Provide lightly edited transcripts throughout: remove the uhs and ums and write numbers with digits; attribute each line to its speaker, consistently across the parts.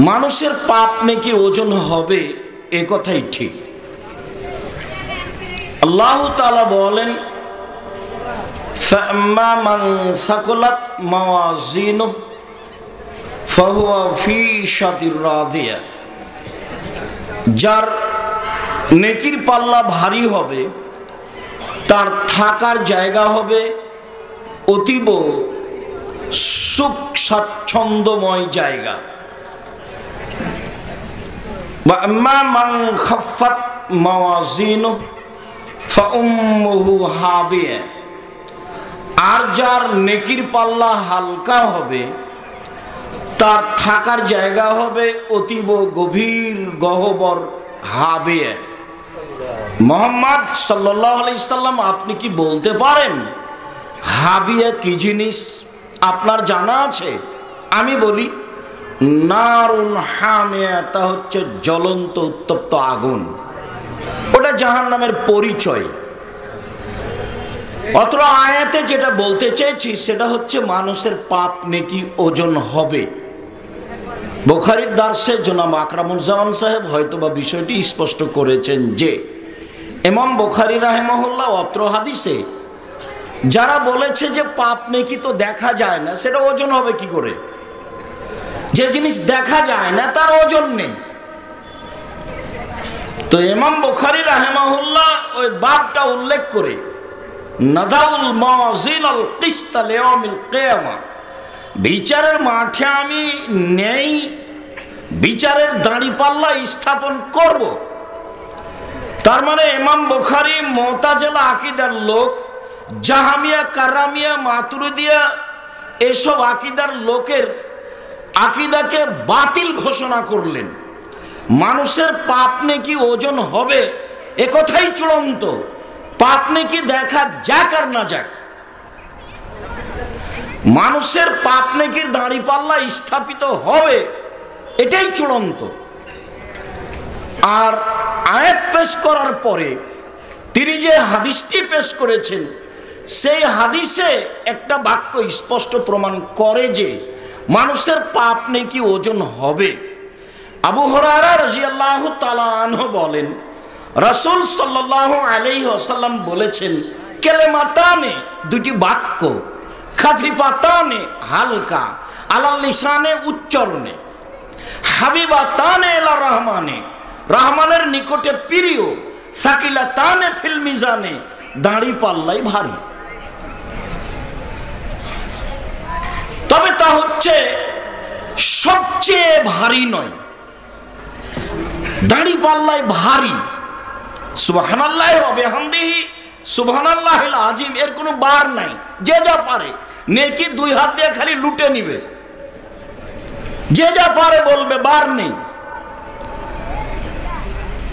Speaker 1: মানুষের পাপ নাকি ওজন হবে, এ কথাই ঠিক। আল্লাহ তাআলা বলেন, ফাম্মা মান সাকুলাত মাওয়াজিনুহু ফাহুয়া ফি শাতির রাদিয়া। যার নেকির পাল্লা ভারী হবে তার থাকার জায়গা হবে অতীব সুখ স্বাচ্ছন্দ্যময় জায়গা। ওয়া আম্মা মান খাফফাত মাওয়াজিনুহু ফাউম্মুহু হাবিয়া। আর যার নেকির পাল্লা হালকা হবে তার থাকার জায়গা হবে অতীব গভীর গহ্বর হাবিয়া। মুহাম্মদ সাল্লাল্লাহু আলাইহি সাল্লাম, আপনি কি বলতে পারেন হাবিয়া কি জিনিস? আপনার জানা আছে? আমি বলি, নারুন হামিয়া, তা হচ্ছে জ্বলন্ত উত্তপ্ত আগুন। ওটা জাহান্নামের পরিচয়। অত্র আয়াতে যেটা বলতে চেয়েছি সেটা হচ্ছে মানুষের পাপ নেকি ওজন হবে। বুখারীর দার্সে জনাব আকরামুজ্জামান সাহেব হয়তোবা বিষয়টি স্পষ্ট করেছেন যে ইমাম বুখারী রাহিমাহুল্লাহ অত্র হাদিসে যারা বলেছে যে পাপ নেকি তো দেখা যায় না, সেটা ওজন হবে কি করে? যে জিনিস দেখা যায় না তার ওজন নেই। তো ইমাম বুখারী রাহিমাহুল্লাহ ওই বাবটা উল্লেখ করে নাদাউল মাওয়াজিনাল কিসত লিয়াউমিল কিয়ামা, বিচারের মাঠে আমি নেই বিচারের দাঁড়িপাল্লা স্থাপন করব। তার মানে ইমাম বুখারী মুতাজিলা আকীদার লোক, জাহামিয়া, কারামিয়া, মাতুরিদিয়া এসব আকীদার লোকের আকীদাকে বাতিল ঘোষণা করলেন। মানুষের পাপ নেকি ওজন হবে এ কথাই চূড়ান্ত। পাপ নেকি দেখা যাক আর না যাক, মানুষের পাপ নেকির দাঁড়িপাল্লা স্থাপিত হবে, এটাই চূড়ান্ত। আর আয়াত পেশ করার পরে তিনি যে হাদিসটি পেশ করেছেন সেই হাদিসে একটা বাক্য স্পষ্ট প্রমাণ করে যে মানুষের পাপ নেকি ওজন হবে। আবু হুরায়রা রাদিয়াল্লাহু তাআলা আনহু বলেন, রাসূল সাল্লাল্লাহু আলাইহি ওয়াসাল্লাম বলেছেন, কালিমাতানে, দুটি বাক্য, খাফিফাতানে, হালকা, আলাল লিসানে, উচ্চারণে, হাবিবাতানে ইলা রহমানে, রহমানের নিকটে প্রিয়, সাকিলাতানে ফিল মিজানে, দাঁড়ি পাল্লাই ভারী। তবে তা হচ্ছে সবচেয়ে ভারী নয়, দাঁড়ি পাল্লাই ভারী। সুবহানাল্লাহি ওয়া বিহামদিহি সুবহানাল্লাহিল আযীম, এর কোনো বার নাই। যে যা পারে নেকি দুই হাত দিয়ে খালি লুটে নিবে, যে যা পারে বলবে, বার নেই।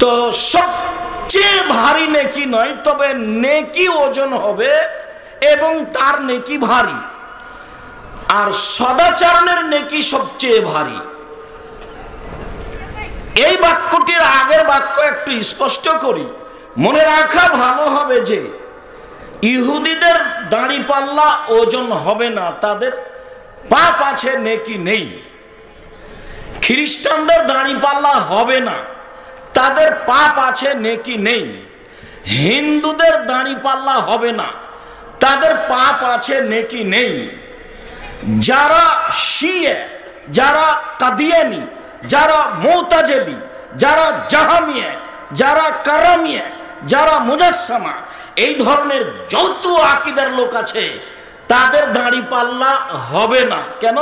Speaker 1: তো সবচেয়ে ভারী নেকি নয়, তবে নেকি ওজন হবে এবং তার নেকি ভারী। আর সদাচরণের নেকি সবচেয়ে ভারী। এই বাক্যটির আগের বাক্য একটু স্পষ্ট করি, মনে রাখা ভালো হবে যে ইহুদিদের দাঁড়িপাল্লা ওজন হবে না, তাদের পাপ আছে নেকি নেই। খ্রিস্টানদের দাঁড়িপাল্লা হবে না, তাদের পাপ আছে নেকি নেই। হিন্দুদের দাঁড়িপাল্লা হবে না, তাদের পাপ আছে নেকি নেই। যারা শিয়া, যারা কাদিয়ানি, যারা মুতাজিলি, যারা জাহামিয়া, যারা কারামিয়া, যারা মুজাসসামা, এই ধরনের যত আকীদার লোক আছে তাদের দাঁড়িপাল্লা হবে না। কেন?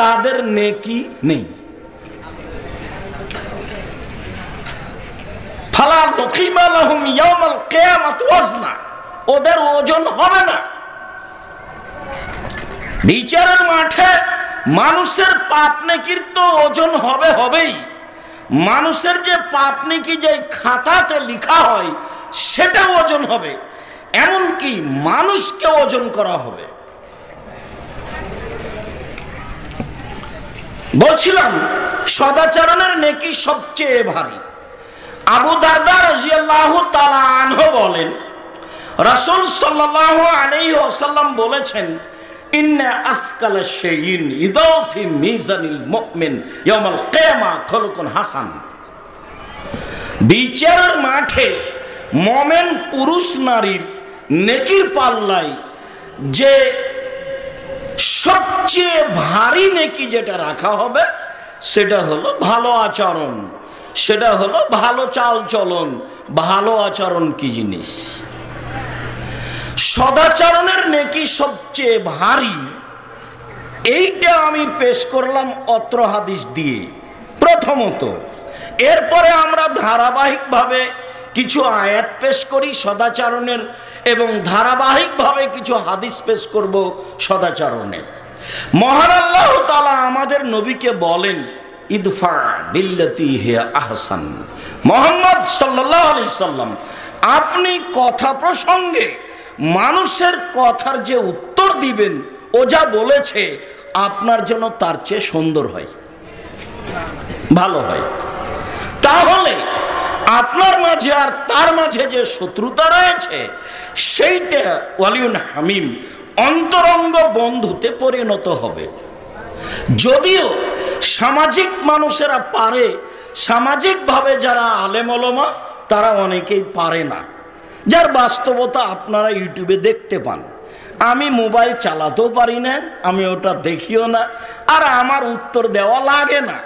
Speaker 1: তাদের নেকি নেই। ফালা নুকিমা লাহুম ইয়াউমাল কিয়ামাতি ওয়াজনা, ওদের ওজন হবে না। বিচারের মাঠে মানুষের পাপ নেকির তো ওজন হবে হবেই। মানুষের যে পাপ নেকি যে খাতাতে লেখা হয় সেটা ওজন হবে, এমনকি মানুষকে ওজন করা হবে। বলছিলাম সদাচরণের নেকি সবচেয়ে ভারী। আবু দারদা রাদিয়াল্লাহু তাআলা আনহু বলেন, রাসূল সাল্লাল্লাহু আলাইহি ওয়াসাল্লাম বলেছেন, ইন্না আসকালা শাইইন ইযাউ ফি মিজানিল মুমিন ইয়াউমাল কিয়ামা খুলুকুন হাসান। বিচারের মাঠে মুমিন পুরুষ নারীর নেকির পাল্লায় যে সবচেয়ে ভারী নেকি যেটা রাখা হবে সেটা হলো ভালো আচরণ, সেটা হলো ভালো চাল চলন। ভালো আচরণ কি জিনিস? সদাচরণের নেকি সবচেয়ে ভারী। এইটা আমি পেশ করলাম অত্র হাদিস দিয়ে প্রথমত। এরপরে আমরা ধারাবাহিকভাবে কিছু আয়াত পেশ করি সদাচরণের, এবং ধারাবাহিকভাবে কিছু হাদিস পেশ করব সদাচরণের। মহান আল্লাহ তাআলা আমাদের নবীকে বলেন, ইদফা বিল্লাতি হিয়া আহসান। মুহাম্মদ সাল্লাল্লাহু আলাইহি সাল্লাম, আপনি কথা প্রসঙ্গে মানুষের কথার যে উত্তর দিবেন, ও যা বলেছে আপনার জন্য তার চেয়ে সুন্দর হয়, ভালো হয়। তাহলে আপনার মাঝে আর তার মাঝে যে শত্রুতা রয়েছে সেইটা ওয়ালিউন হামিম, অন্তরঙ্গ বন্ধুতে পরিণত হবে। যদিও সামাজিক মানুষেরা পারে, সামাজিকভাবে যারা আলেম ওলামা তারা অনেকেই পারে না, যার বাস্তবতা আপনারা ইউটিউবে দেখতে পান। আমি মোবাইল চালাতেও পারি না, আমি ওটা দেখিও না, আর আমার উত্তর দেওয়া লাগে না।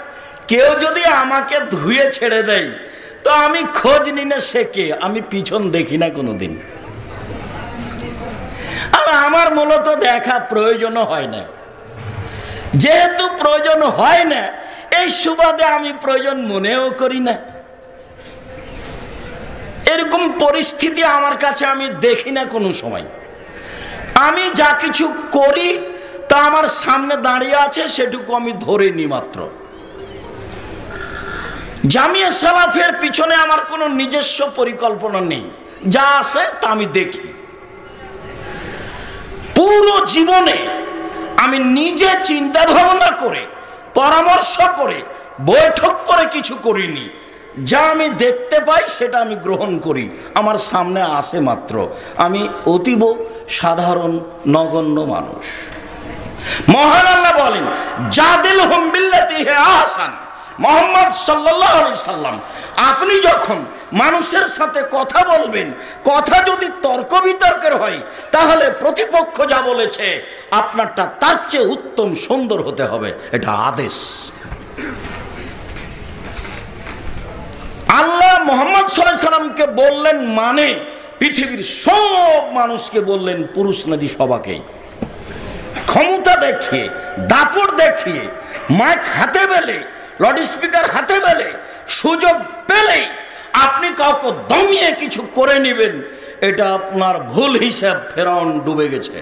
Speaker 1: কেউ যদি আমাকে ধুয়ে ছেড়ে দেয় তো আমি খোঁজ নি না সে কে, আমি পিছন দেখি না কোনোদিন। আর আমার মূলত দেখা প্রয়োজনও হয় না। যেহেতু প্রয়োজন হয় না, এই সুবাদে আমি প্রয়োজন মনেও করি না। এরকম পরিস্থিতি আমার কাছে আমি দেখি না কোনো সময়। আমি যা কিছু করি তা আমার সামনে দাঁড়িয়ে আছে, সেটুকু আমি ধরে নি মাত্র। জামিয়া সালাফের পিছনে আমার কোনো নিজস্ব পরিকল্পনা নেই, যা আছে তা আমি দেখি। পুরো জীবনে আমি নিজে চিন্তা ভাবনা করে, পরামর্শ করে, বৈঠক করে কিছু করিনি। যা আমি দেখতে পাই সেটা আমি গ্রহণ করি, আমার সামনে আসে মাত্র। আমি অতীব সাধারণ নগণ্য মানুষ। মহান আল্লাহ বলেন, জাদিলহুম বিল্লাতি হিয়া আহসান। মুহাম্মদ সাল্লাল্লাহু আলাইহি সাল্লাম, আপনি যখন মানুষের সাথে কথা বলবেন, কথা যদি তর্ক বিতর্কের হয়, তাহলে প্রতিপক্ষ যা বলেছে আপনারটা তার চেয়ে উত্তম সুন্দর হতে হবে, এটা আদেশ। আল্লাহ মুহাম্মদ সাল্লাল্লাহু আলাইহি সাল্লামকে বললেন মানে পৃথিবীর সব মানুষকে বললেন, পুরুষ নারী সবাকেই। ক্ষমতা দেখিয়ে, দাপট দেখিয়ে, মাইক হাতে পেলে, লাউড স্পিকার হাতে পেলে, সুযোগ পেলেই আপনি কাউকে দমিয়ে কিছু করে নেবেন, এটা আপনার ভুল হিসাব। ফেরাউন ডুবে গেছে।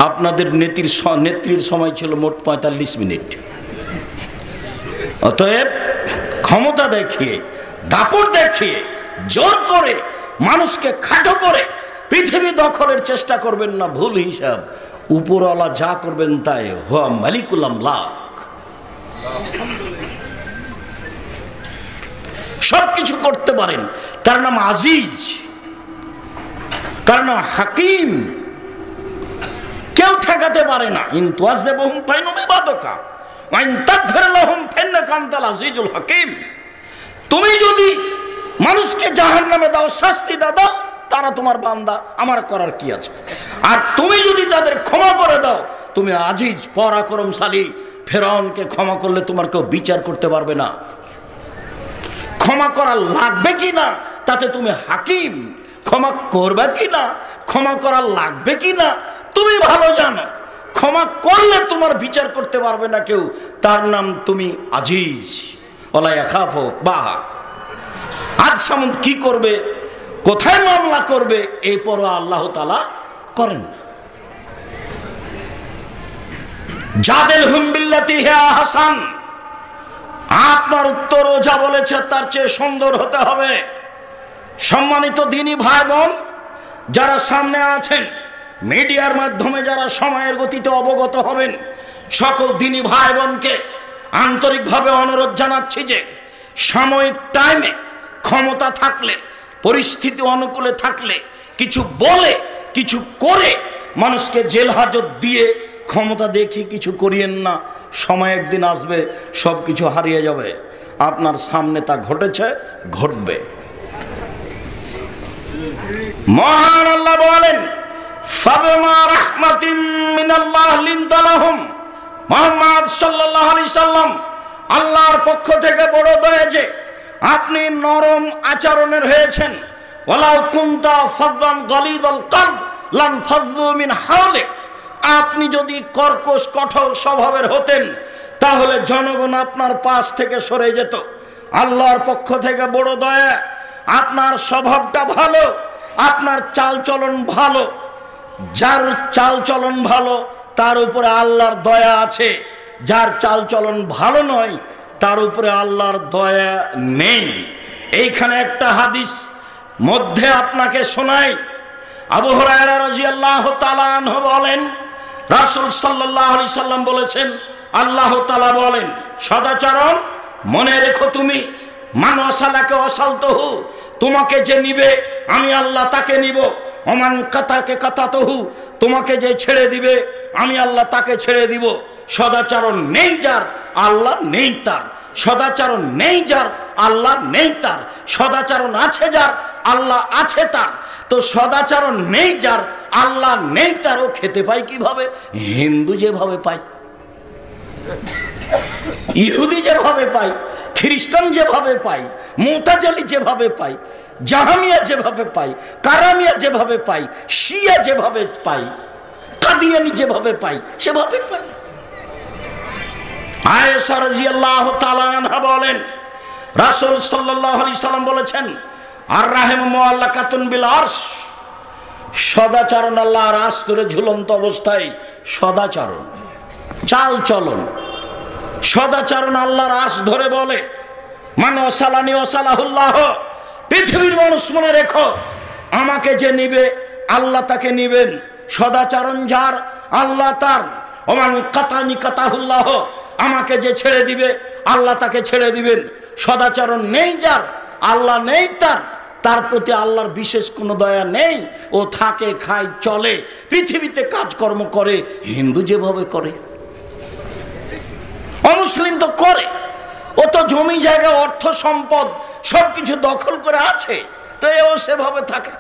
Speaker 1: আপনাদের নেত্রীর সময় ছিল মোট 45 মিনিট। অতএব ক্ষমতা দেখিয়ে, দাপট দেখিয়ে, জোর করে, মানুষকে খাটো করে পৃথিবী দখলের চেষ্টা করবেন না, ভুল হিসাব। উপরওয়ালা যা করবেন তাই, হুয়া মালিকুল আমলাক। সবকিছু করতে পারেন, তার নাম আজিজ, তার নাম হাকিম। কেউ ঠেকাতে পারে না। ইন তুআযিবহুম ফাইন্নাহুম ইবাদুকা ওয়া ইন তাগফির লাহুম ফাইন্নাকা আনতাল আজিজুল হাকিম। তুমি যদি মানুষকে জাহান্নামে দাও, শাস্তি দাও, তারা তোমার বান্দা, আমার করার কি আছে? আর তুমি যদি তাদের ক্ষমা করে দাও, তুমি আজিজ, পরাক্রমশালী। ফেরাউনকে ক্ষমা করলে তোমার কেউ বিচার করতে পারবে না। ক্ষমা করা লাগবে কি না তাতে তুমি হাকিম। ক্ষমা করবে কি না, ক্ষমা করা লাগবে কি না তুমি ভালো জানো। ক্ষমা করলে তোমার বিচার করতে পারবে না কেউ, তার নাম তুমি আজিজ। ওলা ইয়াখাফু বাহা। আজ সামন্ত কি করবে, কোথায় মামলা করবে, এই পরোয়া আল্লাহ তাআলা করেন। জাদিলহুম বিল্লাতি হিয়া আহসান। আপনার উত্তরও যা বলেছে তার চেয়ে সুন্দর হতে হবে। সম্মানিত দিনী ভাই বোন যারা সামনে আছেন, মিডিয়ার মাধ্যমে যারা সময়ের গতিতে অবগত হবেন, সকল দিনী ভাই বোনকে আন্তরিকভাবে অনুরোধ জানাচ্ছি যে সাময়িক টাইমে ক্ষমতা থাকলে, পরিস্থিতি অনুকূলে থাকলে কিছু বলে, কিছু করে মানুষকে জেল হাজত দিয়ে ক্ষমতা দেখি কিছু করিয়েন না। সময় একদিন আসবে সব কিছু হারিয়ে যাবে। আপনার সামনে তা ঘটেছে, ঘটবে। মহান আল্লাহ বলেন, ফাবিমা রাহমাতিম মিনাল্লাহ লিনতা লাহুম। মুহাম্মদ সাল্লাল্লাহু আলাইহি সাল্লাম, আল্লাহর পক্ষ থেকে বড় দয়া যে আপনি নরম আচরণের হয়েছেন। ওয়ালাউ কুনতা ফাদদান গালিদাল কলব লানফাযু মিন হাওলিক। আপনি যদি কর্কশ কঠোর স্বভাবের হতেন তাহলে জনগণ আপনার পাশ থেকে সরে যেত। আল্লাহর পক্ষ থেকে বড় দয়া, আপনার স্বভাবটা ভালো, আপনার চালচলন ভালো। যার চালচলন ভালো তার উপরে আল্লাহর দয়া আছে, যার চালচলন ভালো নয় তার উপরে আল্লাহর দয়া নেই। এইখানে একটা হাদিস মধ্যে আপনাকে শোনাই। আবু হুরায়রা রাদিয়াল্লাহু তাআলা আনহু বলেন, রাসূল সাল্লাল্লাহু আলাইহি সাল্লাম বলেছেন, আল্লাহ তাআলা বলেন, সদাচরণ মনে রেখো তুমি, মান ওয়াসালাকে ওয়াসালতুহু, তোমাকে যে নিবে আমি আল্লাহ তাকে নিব। ওমান কাতাকে কাতাতুহু, তোমাকে যে ছেড়ে দিবে আমি আল্লাহ তাকে ছেড়ে দিব। সদাচরণ নেই যার, আল্লাহ নেই তার। সদাচরণ নেই যার, আল্লাহ নেই তার। সদাচরণ আছে যার, আল্লাহ আছে তার। তো সদাচরণ নেই যার, আল্লাহ নেই তার, ও খেতে পায় কিভাবে? হিন্দু যেভাবে পায়, ইহুদি যেভাবে পায়, খ্রিস্টান যেভাবে পায়, মুতাজিলি যেভাবে পায়, জাহামিয়া যেভাবে পায়, কারামিয়া যেভাবে পায়, শিয়া যেভাবে পায়, কাদিয়ানি যেভাবে পায়, সেভাবে পায়। আয়েশা রাদিয়াল্লাহু তাআলা আনহা বলেন, রাসূল সাল্লাল্লাহু আলাইহি সাল্লাম বলেছেন, আর রাহিম মুআল্লাকাতুন বিল আরশ, সদাচরণ আল্লাহর আরশ ধরে ঝুলন্ত অবস্থায় সদাচরণ, চাল চলন, সদাচরণ আল্লাহর আরশ ধরে বলে, মান ওয়াসালানি ওয়াসালাহুল্লাহ। পৃথিবীর মানুষ মনে রেখো, আমাকে যে নিবে আল্লাহ তাকে নিবেন। সদাচরণ যার, আল্লাহ তার। ওমান কাতানি কাতাহুল্লাহ, আমাকে যে ছেড়ে দিবে আল্লাহ তাকে ছেড়ে দিবেন। সদাচরণ নেই যার, আল্লাহ নেই তার, তার প্রতি আল্লাহর বিশেষ কোনো দয়া নেই। ও থাকে, খায়, চলে, পৃথিবীতে কাজকর্ম করে হিন্দু যেভাবে করে। অমুসলিম তো করে, ও তো জমি জায়গা অর্থ সম্পদ সবকিছু দখল করে আছে, তো এও সেভাবে থাকে।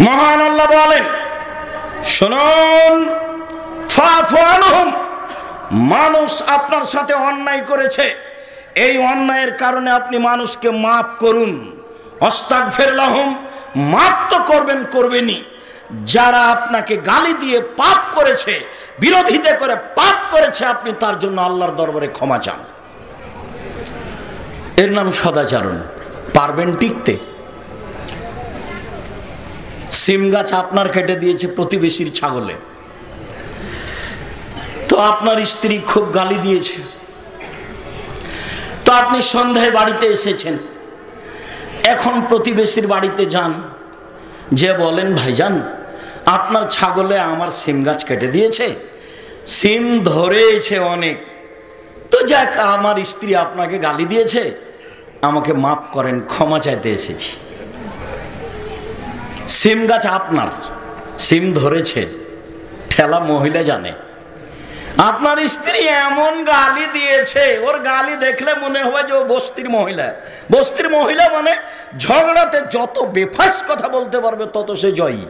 Speaker 1: মহান আল্লাহ বলেন, শুনুন, ফাফু আনহুম, মানুষ আপনার সাথে অন্যায় করেছে, এই অন্যায়ের কারণে আপনি মানুষকে মাফ করুন। আস্তাগফির লাহুম, মাফ তো করবেনই। যারা আপনাকে গালি দিয়ে পাপ করেছে, বিরোধিতা করে পাপ করেছে, আপনি তার জন্য আল্লাহর দরবারে ক্ষমা চান। এর নাম সদাচরণ। পারবেন টিকতে? সিম গাছ আপনার কেটে দিয়েছে প্রতিবেশীর ছাগলে, তো আপনার স্ত্রী খুব গালি দিয়েছে, তো আপনি সন্ধ্যায় বাড়িতে এসেছেন। এখন প্রতিবেশীর বাড়িতে যান, যে বলেন, ভাইজান আপনার ছাগলে আমার সিম গাছ কেটে দিয়েছে, সিম ধরেছে অনেক, তো যাক আমার স্ত্রী আপনাকে গালি দিয়েছে, আমাকে মাফ করেন, ক্ষমা চাইতে এসেছি। সিম গাছ আপনার, সিম ধরেছে, ঠেলা মহিলা জানে। আপনার স্ত্রী এমন গালি দিয়েছে, ওর গালি দেখলে মনে হবে যে ও বস্তির মহিলা। বস্তির মহিলা মানে ঝগড়াতে যত বেফাস কথা বলতে পারবে তত সে জয়ী।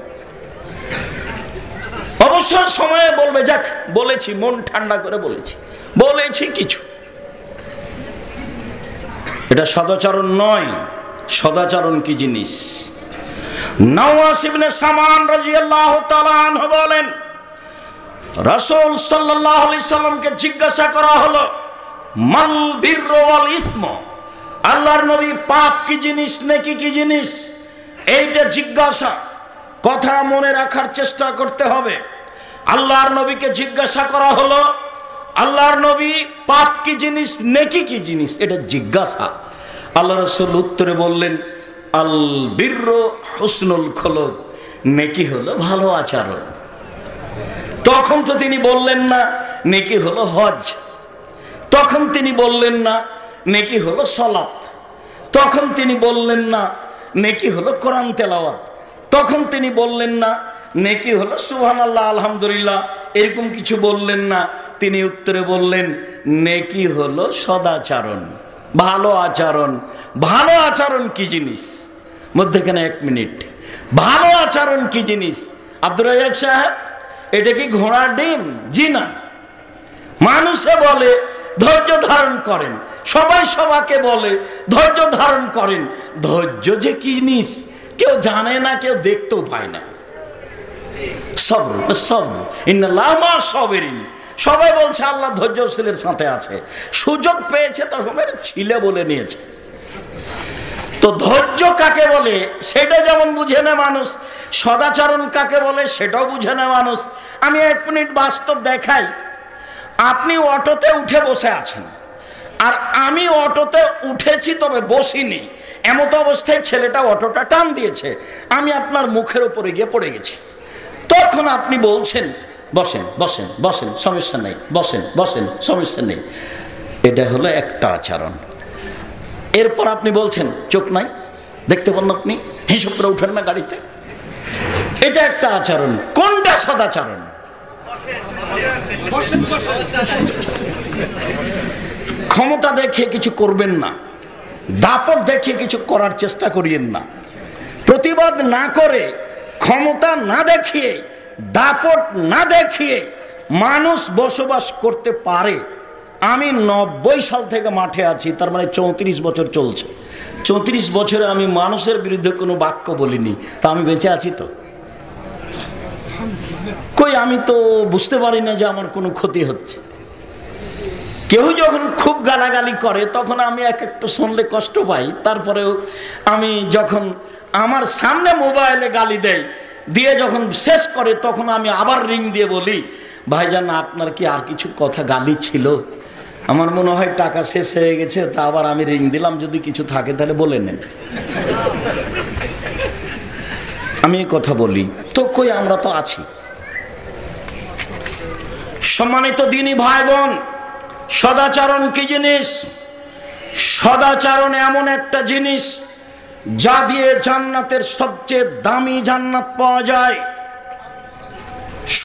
Speaker 1: অবসর সময়ে বলবে, যাক বলেছি, মন ঠান্ডা করে বলেছি কিছু। এটা সদাচরণ নয়। সদাচরণ কি জিনিস? নওয়াস ইবনে সামান রাদিয়াল্লাহু তাআলা আনহু বলেন, রাসূল সাল্লাল্লাহু আলাইহি সাল্লামকে জিজ্ঞাসা করা হলো, মাল বিররু ওয়াল ইসম, আল্লাহর নবী পাপ কি জিনিস, নেকি কি জিনিস? এইটা জিজ্ঞাসা, কথা মনে রাখার চেষ্টা করতে হবে। আল্লাহর নবীকে জিজ্ঞাসা করা হলো, আল্লাহর নবী পাপ কি জিনিস, নেকি কি জিনিস? এটা জিজ্ঞাসা। আল্লাহ রাসূল উত্তরে বললেন, আল বিররু হুসনুল খুলুক, নেকি হলো ভালো আচরণ। তখন তো তিনি বললেন না নেকি হলো হজ, তখন তিনি বললেন না নেকি হলো সালাত, তখন তিনি বললেন না নেকি হলো কোরআন তেলাওয়াত, তখন তিনি বললেন না নেকি হলো সুবহানাল্লাহ আলহামদুলিল্লাহ, এরকম কিছু বললেন না। তিনি উত্তরে বললেন, নেকি হলো সদাচরণ, ভালো আচরণ। ভালো আচরণ কি জিনিস? মধ্যখানে 1 মিনিট, ভালো আচরণ কি জিনিস? আব্দুর রাজ্জাক সাহেব, এটা কি ঘোড়ার ডিম? জি না। মানুষে বলে ধৈর্য ধারণ করেন, সবাই সবাইকে বলে ধৈর্য ধারণ করেন। ধৈর্য যে কি জিনিস কেউ জানে না, কেউ দেখতেও পায় না। সবর সবর ইন্নাল্লাহ মা সাবিরিন। সবাই বলছে আল্লাহ ধৈর্যশীলের সাথে আছে। সুযোগ পেয়েছে তখন ছিলে বলে নিয়েছে। তো ধৈর্য কাকে বলে সেটা যেমন বুঝে না মানুষ, সদাচরণ কাকে বলে সেটাও বুঝে না মানুষ। আমি 1 মিনিট বাস্তব দেখাই। আপনি অটোতে উঠে বসে আছেন, আর আমি অটোতে উঠেছি তবে বসিনি। এমতো অবস্থায় ছেলেটা অটোটা টান দিয়েছে, আমি আপনার মুখের উপরে গিয়ে পড়ে গেছি। তখন আপনি বলছেন বসেন বসেন বসেন, সমস্যা নেই, বসেন বসেন, সমস্যা নেই। এটা হলো একটা আচরণ। এরপর আপনি বলছেন চোখ নাই, দেখতে পান আপনি, হিসাব করে উঠেন না গাড়িতে। এটা একটা আচরণ। কোনটা সদাচরণ? ক্ষমতা দেখিয়ে কিছু করবেন না, দাপট দেখিয়ে কিছু করার চেষ্টা করিয়েন না। প্রতিবাদ না করে, ক্ষমতা না দেখিয়ে, দাপট না দেখিয়ে মানুষ বসবাস করতে পারে। আমি 90 সাল থেকে মাঠে আছি, তার মানে 34 বছর চলছে। 34 বছরে আমি মানুষের বিরুদ্ধে কোনো বাক্য বলিনি। তা আমি বেঁচে আছি তো? কই, আমি তো বুঝতে পারি না যে আমার কোনো ক্ষতি হচ্ছে। কেউ যখন খুব গালাগালি করে তখন আমি একটু শুনলে কষ্ট পাই। তারপরেও আমি যখন আমার সামনে মোবাইলে গালি দেয়, দিয়ে যখন শেষ করে তখন আমি আবার রিং দিয়ে বলি, ভাইজান আপনার কি আর কিছু কথা গালি ছিল? আমার মনে হয় টাকা শেষ হয়ে গেছে, তা আবার আমি রিং দিলাম, যদি কিছু থাকে তাহলে বলে নেন। আমি কথা বলি তো, কই আমরা তো আছি। সম্মানিত দিনী ভাই বোন, সদাচরণ কি জিনিস? সদাচরণ এমন একটা জিনিস যা দিয়ে জান্নাতের সবচেয়ে দামি জান্নাত পাওয়া যায়।